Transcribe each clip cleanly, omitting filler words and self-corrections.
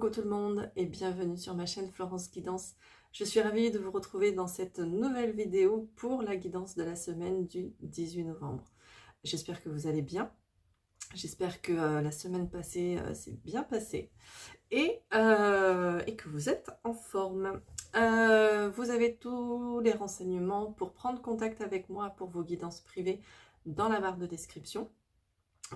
Coucou tout le monde et bienvenue sur ma chaîne Florence Guidance. Je suis ravie de vous retrouver dans cette nouvelle vidéo pour la guidance de la semaine du 18 novembre. J'espère que vous allez bien, j'espère que la semaine passée s'est bien passée et que vous êtes en forme. Vous avez tous les renseignements pour prendre contact avec moi pour vos guidances privées dans la barre de description.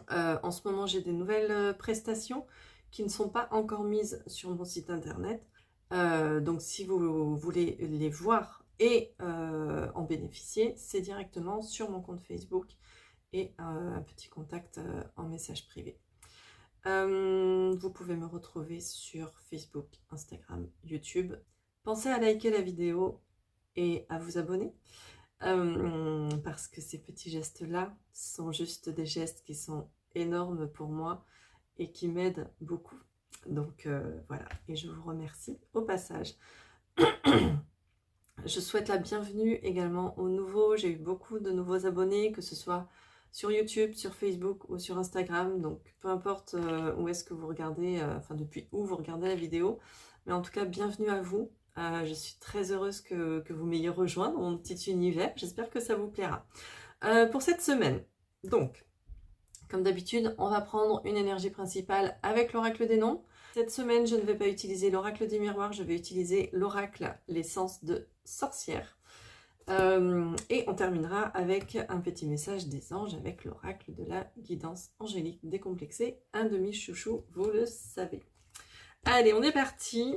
En ce moment, j'ai des nouvelles prestations qui ne sont pas encore mises sur mon site internet. Donc, si vous voulez les voir et en bénéficier, c'est directement sur mon compte Facebook et un petit contact en message privé. Vous pouvez me retrouver sur Facebook, Instagram, YouTube. Pensez à liker la vidéo et à vous abonner. Parce que ces petits gestes-là sont juste des gestes qui sont énormes pour moi et qui m'aident beaucoup. Donc voilà, et je vous remercie au passage. Je souhaite la bienvenue également aux nouveaux. J'ai eu beaucoup de nouveaux abonnés, que ce soit sur YouTube, sur Facebook ou sur Instagram. Donc peu importe où est-ce que vous regardez, enfin depuis où vous regardez la vidéo. Mais en tout cas, bienvenue à vous. Je suis très heureuse que vous m'ayez rejoint dans mon petit univers. J'espère que ça vous plaira. Pour cette semaine, donc, comme d'habitude, on va prendre une énergie principale avec l'oracle des noms. Cette semaine, je ne vais pas utiliser l'oracle des miroirs, je vais utiliser l'oracle l'essence de sorcière. Et on terminera avec un petit message des anges avec l'oracle de la guidance angélique décomplexée, un demi-chouchou, vous le savez. Allez, on est parti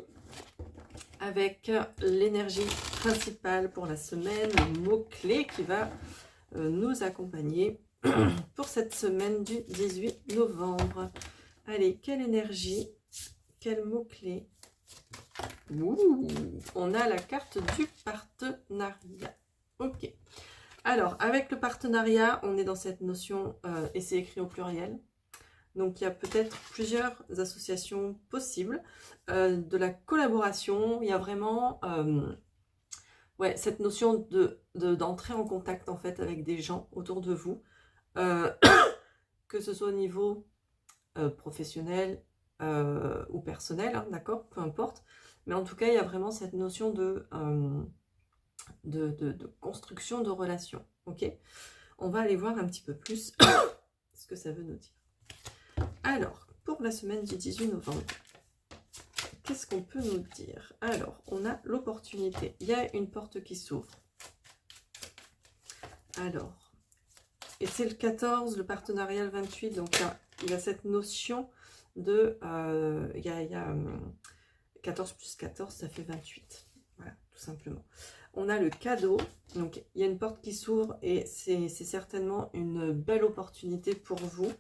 avec l'énergie principale pour la semaine, le mot-clé qui va nous accompagner pour cette semaine du 18 novembre. Allez, quelle énergie, quel mot-clé? On a la carte du partenariat. Ok. Alors, avec le partenariat, on est dans cette notion, et c'est écrit au pluriel. Donc, il y a peut-être plusieurs associations possibles, de la collaboration. Il y a vraiment ouais, cette notion d'entrer en contact en fait avec des gens autour de vous, que ce soit au niveau professionnel ou personnel, hein, d'accord, peu importe. Mais en tout cas, il y a vraiment cette notion de construction de relations. Ok, on va aller voir un petit peu plus ce que ça veut nous dire. Alors, pour la semaine du 18 novembre, qu'est-ce qu'on peut nous dire? Alors, on a l'opportunité. Il y a une porte qui s'ouvre. Alors, et c'est le 14, le partenariat le 28. Donc, il y a cette notion de... il y a 14 plus 14, ça fait 28. Voilà, tout simplement. On a le cadeau. Donc, il y a une porte qui s'ouvre et c'est certainement une belle opportunité pour vous.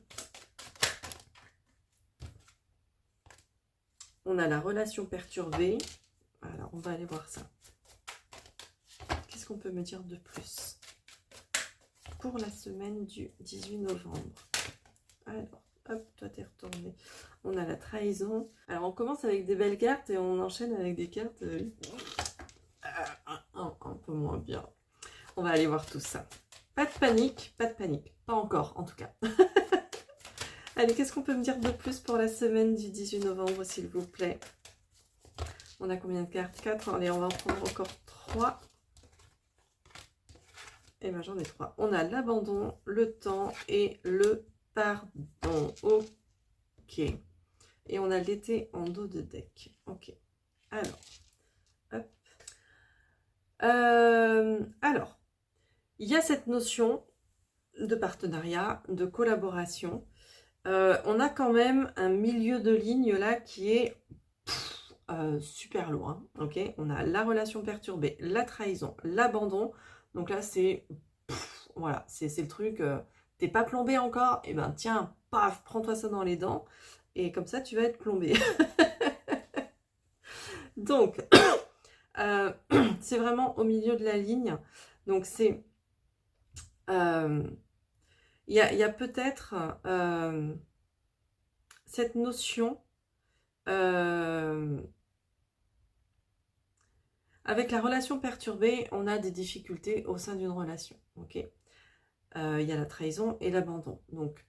On a la relation perturbée. Alors, on va aller voir ça. Qu'est-ce qu'on peut me dire de plus pour la semaine du 18 novembre? Alors, hop, toi t'es retourné. On a la trahison. Alors, on commence avec des belles cartes et on enchaîne avec des cartes un peu moins bien. On va aller voir tout ça. Pas de panique, pas de panique. Pas encore, en tout cas. Allez, qu'est-ce qu'on peut me dire de plus pour la semaine du 18 novembre, s'il vous plaît? On a combien de cartes? 4. Allez, on va en prendre encore 3. Et bien, j'en ai 3. On a l'abandon, le temps et le pardon. Ok. Et on a l'été en dos de deck. Ok. Alors, hop. Alors, il y a cette notion de partenariat, de collaboration. On a quand même un milieu de ligne là qui est super loin. Ok, on a la relation perturbée, la trahison, l'abandon. Donc là, c'est voilà, c'est le truc. T'es pas plombé encore, et ben tiens, paf, prends-toi ça dans les dents, et comme ça, tu vas être plombé. Donc, c'est vraiment au milieu de la ligne. Donc c'est il y a peut-être cette notion avec la relation perturbée, on a des difficultés au sein d'une relation. Ok, il y a la trahison et l'abandon. Donc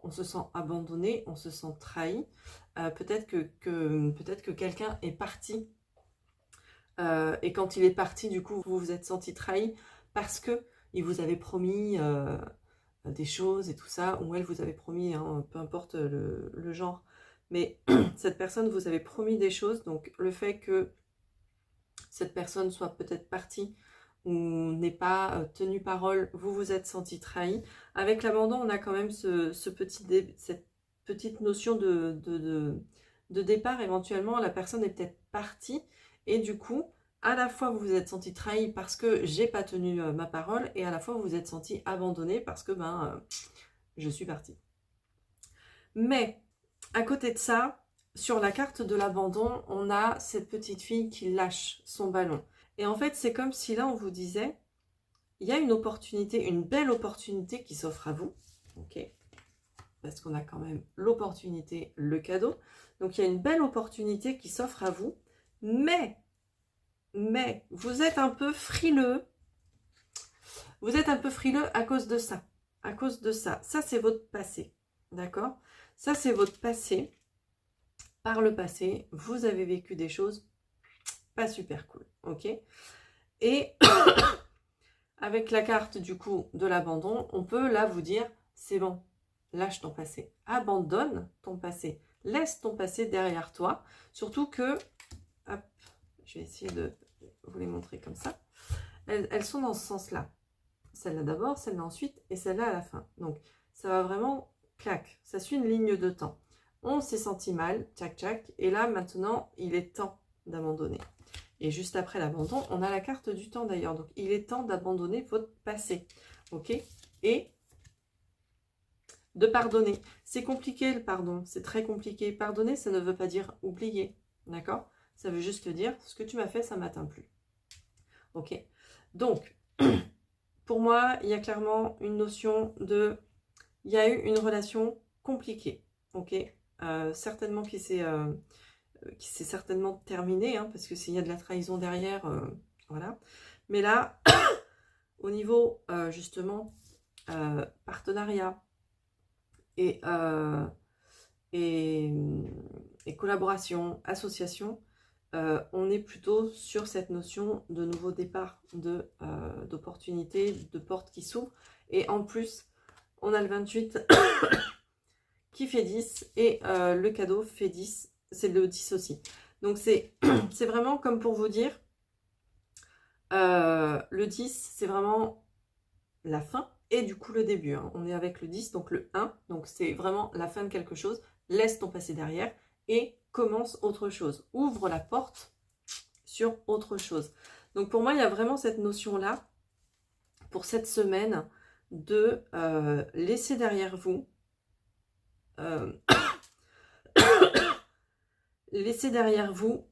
on se sent abandonné, on se sent trahi. Peut-être que quelqu'un est parti. Et quand il est parti, du coup, vous vous êtes senti trahi parce que il vous avait promis des choses et tout ça, ou elle vous avait promis, hein, peu importe le genre. Mais cette personne vous avait promis des choses, donc le fait que cette personne soit peut-être partie ou n'ait pas tenu parole, vous vous êtes senti trahi. Avec l'abandon, on a quand même cette petite notion de départ. Éventuellement, la personne est peut-être partie et du coup, à la fois vous vous êtes senti trahi parce que j'ai pas tenu ma parole et à la fois vous vous êtes senti abandonné parce que je suis partie. Mais à côté de ça, sur la carte de l'abandon, on a cette petite fille qui lâche son ballon. Et en fait, c'est comme si là, on vous disait, il y a une opportunité, une belle opportunité qui s'offre à vous. Ok, parce qu'on a quand même l'opportunité, le cadeau. Donc, il y a une belle opportunité qui s'offre à vous. Mais, vous êtes un peu frileux. Vous êtes un peu frileux à cause de ça. À cause de ça. Ça, c'est votre passé. D'accord? Ça, c'est votre passé. Par le passé, vous avez vécu des choses pas super cool. Ok? Et avec la carte du coup de l'abandon, on peut là vous dire, c'est bon, lâche ton passé. Abandonne ton passé. Laisse ton passé derrière toi. Surtout que, hop, je vais essayer de vous les montrer comme ça. Elles sont dans ce sens-là. Celle-là d'abord, celle-là ensuite et celle-là à la fin. Donc, ça va vraiment, clac, ça suit une ligne de temps. On s'est senti mal, tchac tchac, et là maintenant, il est temps d'abandonner. Et juste après l'abandon, on a la carte du temps d'ailleurs. Donc, il est temps d'abandonner votre passé. Ok? Et de pardonner. C'est compliqué le pardon, c'est très compliqué. Pardonner, ça ne veut pas dire oublier. D'accord? Ça veut juste dire, ce que tu m'as fait, ça ne m'atteint plus. Ok? Donc, pour moi, il y a clairement une notion de... Il y a eu une relation compliquée. Ok? Certainement qui s'est certainement terminée, hein, parce que s'il y a de la trahison derrière, voilà. Mais là, au niveau, justement, partenariat et, et, et collaboration, association, on est plutôt sur cette notion de nouveau départ, d'opportunité, de porte qui s'ouvre. Et en plus, on a le 28 qui fait 10 et le cadeau fait 10, c'est le 10 aussi. Donc c'est vraiment comme pour vous dire, le 10 c'est vraiment la fin et du coup le début. Hein. On est avec le 10, donc le 1, donc c'est vraiment la fin de quelque chose. Laisse ton passé derrière et commence autre chose. Ouvre la porte sur autre chose. Donc pour moi, il y a vraiment cette notion-là, pour cette semaine, de laisser derrière vous laissez derrière vous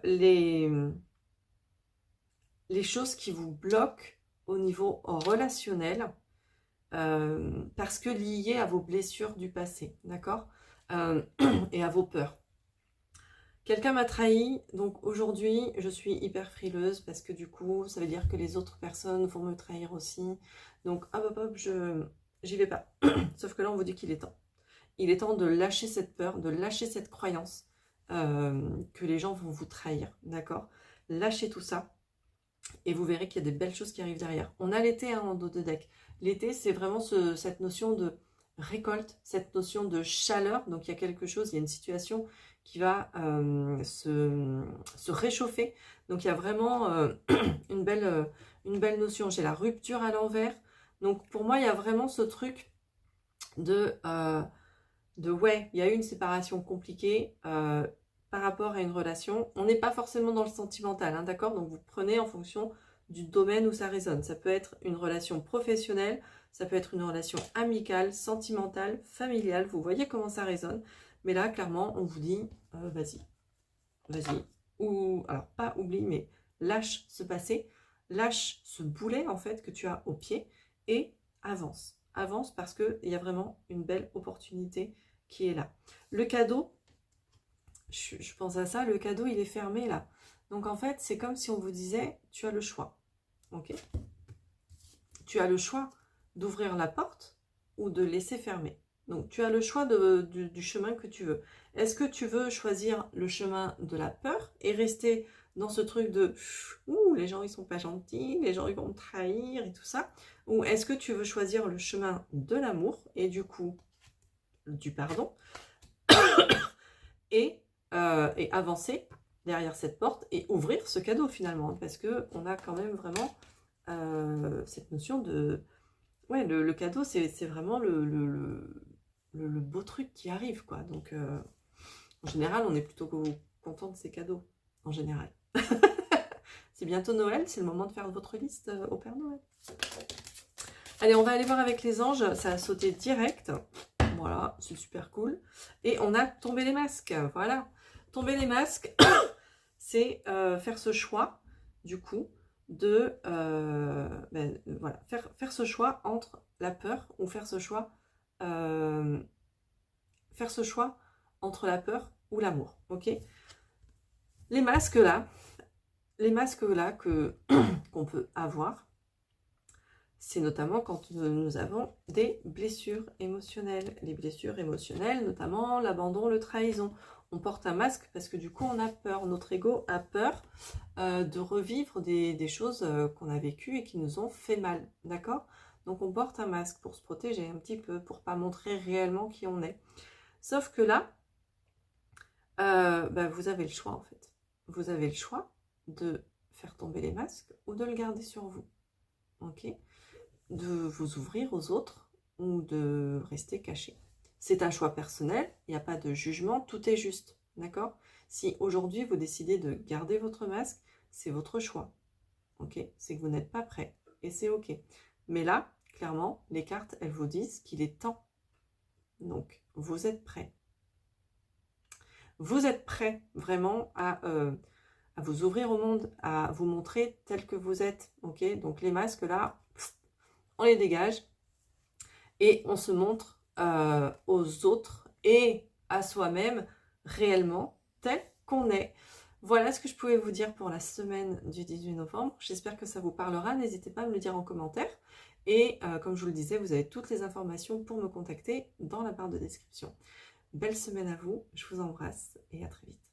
les choses qui vous bloquent au niveau relationnel parce que liées à vos blessures du passé, d'accord, et à vos peurs. Quelqu'un m'a trahi, donc aujourd'hui je suis hyper frileuse parce que du coup ça veut dire que les autres personnes vont me trahir aussi. Donc hop hop hop, j'y vais pas. Sauf que là on vous dit qu'il est temps. Il est temps de lâcher cette peur, de lâcher cette croyance que les gens vont vous trahir, d'accord? Lâchez tout ça et vous verrez qu'il y a des belles choses qui arrivent derrière. On a l'été en dos de deck. L'été, c'est vraiment cette notion de récolte, cette notion de chaleur. Donc il y a quelque chose, il y a une situation qui va se réchauffer. Donc il y a vraiment une belle notion. J'ai la rupture à l'envers. Donc pour moi, il y a vraiment ce truc de ouais, il y a eu une séparation compliquée par rapport à une relation. On n'est pas forcément dans le sentimental, hein, d'accord? Donc vous prenez en fonction du domaine où ça résonne. Ça peut être une relation professionnelle, ça peut être une relation amicale, sentimentale, familiale. Vous voyez comment ça résonne. Mais là, clairement, on vous dit, vas-y, vas-y. Ou, alors pas oublie, mais lâche ce passé, lâche ce boulet en fait que tu as au pied et avance. Avance parce qu'il y a vraiment une belle opportunité qui est là. Le cadeau, je pense à ça, le cadeau il est fermé là. Donc en fait c'est comme si on vous disait tu as le choix. Ok, tu as le choix d'ouvrir la porte ou de laisser fermer. Donc tu as le choix du chemin que tu veux. Est-ce que tu veux choisir le chemin de la peur et rester dans ce truc de « Ouh, les gens ils sont pas gentils, les gens ils vont me trahir et tout ça » ou est-ce que tu veux choisir le chemin de l'amour et du coup du pardon et avancer derrière cette porte et ouvrir ce cadeau finalement, parce qu'on a quand même vraiment cette notion de... Ouais, le cadeau, c'est vraiment le beau truc qui arrive, quoi. Donc, en général, on est plutôt content de ces cadeaux, en général. C'est bientôt Noël, c'est le moment de faire votre liste au Père Noël. Allez, on va aller voir avec les anges, ça a sauté direct. Voilà, c'est super cool. Et on a tombé les masques, voilà. Tomber les masques, c'est faire ce choix, du coup, de voilà, faire ce choix entre la peur ou faire ce choix entre la peur ou l'amour, ok? Les masques là que qu'on peut avoir, c'est notamment quand nous avons des blessures émotionnelles. Les blessures émotionnelles, notamment l'abandon, la trahison. On porte un masque parce que du coup on a peur, notre ego a peur de revivre des choses qu'on a vécues et qui nous ont fait mal, d'accord? Donc on porte un masque pour se protéger un petit peu, pour pas montrer réellement qui on est. Sauf que là, vous avez le choix en fait. Vous avez le choix de faire tomber les masques ou de le garder sur vous, ok? De vous ouvrir aux autres ou de rester caché. C'est un choix personnel, il n'y a pas de jugement, tout est juste, d'accord? Si aujourd'hui vous décidez de garder votre masque, c'est votre choix, ok? C'est que vous n'êtes pas prêt et c'est ok. Mais là, clairement, les cartes, elles vous disent qu'il est temps. Donc, vous êtes prêt. Vous êtes prêt vraiment à vous ouvrir au monde, à vous montrer tel que vous êtes, ok? Donc les masques là, on les dégage et on se montre aux autres et à soi-même réellement tel qu'on est. Voilà ce que je pouvais vous dire pour la semaine du 18 novembre. J'espère que ça vous parlera. N'hésitez pas à me le dire en commentaire. Et comme je vous le disais, vous avez toutes les informations pour me contacter dans la barre de description. Belle semaine à vous, je vous embrasse et à très vite.